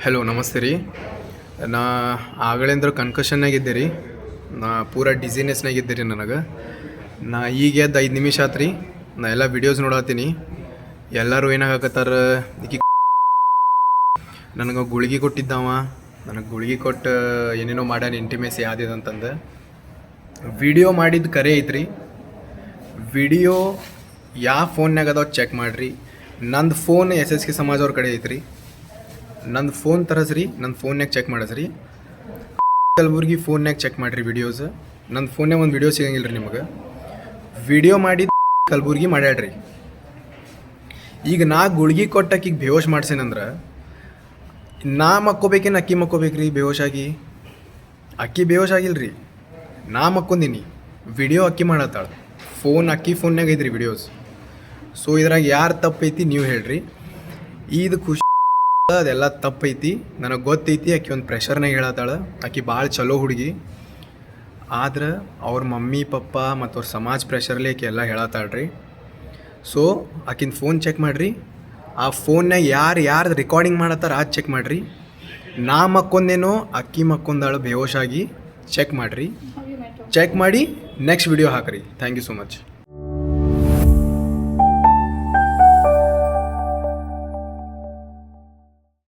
Hello ನಮಸ್ತೆ ರೀ. ನಾ ಆಗಳಿಂದ್ರ ಕನ್ಕಷನ್ನಾಗಿದ್ದೆ ರೀ. ನಾ ಪೂರ ಡಿಸಿನೆಸ್ನಾಗಿದ್ದೆ ರೀ. ನಾ ಈಗ ಎದ್ದು 5 ನಿಮಿಷ ಆತು ರೀ. ನಾ ಎಲ್ಲ ವೀಡಿಯೋಸ್ ನೋಡತ್ತೀನಿ. ಎಲ್ಲರೂ ಏನಾಗತ್ತಾರ, ಈಕಿ ನನಗೆ ಗುಳಿಗೆ ಕೊಟ್ಟಿದ್ದಾವ, ನನಗೆ ಗುಳಿಗೆ ಕೊಟ್ಟು ಏನೇನೋ ಮಾಡ್ಯಾನ ಇಂಟಿಮೇಸಿ ಆದಿದಂತಂದು ವಿಡಿಯೋ ಮಾಡಿದ್ದು ಕರೆ ಐತ್ರಿ. ವಿಡಿಯೋ ಯಾವ ಫೋನ್ಯಾಗ ಅದಾವ ಚೆಕ್ ಮಾಡಿರಿ. ನಂದು ಫೋನ್ SSK ಸಮಾಜ ಅವ್ರ ಕಡೆ ಐತ್ರಿ. ನಂದು ಫೋನ್ ತರಸ್ರಿ, ನನ್ನ ಫೋನ್ಯಾಗ ಚೆಕ್ ಮಾಡಿಸ್ರಿ. ಕಲಬುರ್ಗಿ ಫೋನ್ಯಾಗ ಚೆಕ್ ಮಾಡಿರಿ ವಿಡಿಯೋಸ್. ನನ್ನ ಫೋನ್ಯಾಗ ಒಂದು ವಿಡಿಯೋ ಸಿಗಂಗಿಲ್ಲ ರೀ ನಿಮಗೆ. ವಿಡಿಯೋ ಮಾಡಿ ಕಲಬುರ್ಗಿ ಮಾಡ್ಯಾಡ್ರಿ. ಈಗ ನಾ ಗುಳ್ಗಿ ಕೊಟ್ಟಕ್ಕಿಗೆ ಬೇವೋಶ್ ಮಾಡ್ಸೇನಂದ್ರೆ ನಾ ಮಕ್ಕೋಬೇಕೇನು ಅಕ್ಕಿ ಮಕ್ಕೋಬೇಕ್ರಿ ಬೇವೋಶಾಗಿ? ಅಕ್ಕಿ ಬೇವೋಶ್ ಆಗಿಲ್ಲ ರೀ, ನಾ ಮಕ್ಕೊಂದಿನಿ. ವಿಡಿಯೋ ಅಕ್ಕಿ ಮಾಡತ್ತಾಳ, ಅಕ್ಕಿ ಫೋನ್ಯಾಗ ಐತ್ರಿ ವಿಡಿಯೋಸ್. ಸೊ ಇದ್ರಾಗ ಯಾರು ತಪ್ಪೈತಿ ನೀವು ಹೇಳ್ರಿ. ಇದು ಖುಷಿ ಅದೆಲ್ಲ ತಪ್ಪೈತಿ, ನನಗೆ ಗೊತ್ತೈತಿ. ಆಕಿ ಒಂದು ಪ್ರೆಷರ್ನಾಗ ಹೇಳತ್ತಾಳ. ಆಕಿ ಭಾಳ ಚಲೋ ಹುಡುಗಿ, ಆದ್ರೆ ಅವ್ರ ಮಮ್ಮಿ ಪಪ್ಪ ಮತ್ತು ಅವ್ರ ಸಮಾಜ ಪ್ರೆಷರ್ಲಿ ಆಕಿ ಎಲ್ಲ ಹೇಳತ್ತಾಳ್ರಿ. ಸೊ ಆಕಿನ ಫೋನ್ ಚೆಕ್ ಮಾಡಿರಿ. ಆ ಫೋನ್ಯಾಗ ಯಾರು ರೆಕಾರ್ಡಿಂಗ್ ಮಾಡತ್ತಾರ ಅದು ಚೆಕ್ ಮಾಡಿರಿ. ನಾ ಮಕ್ಕೊಂದೇನೋ ಅಕ್ಕಿ ಮಕ್ಕೊಂದಾಳು ಬೇವೋಶಾಗಿ ಚೆಕ್ ಮಾಡಿರಿ. ಚೆಕ್ ಮಾಡಿ ನೆಕ್ಸ್ಟ್ ವಿಡಿಯೋ ಹಾಕಿರಿ. Thank you so much.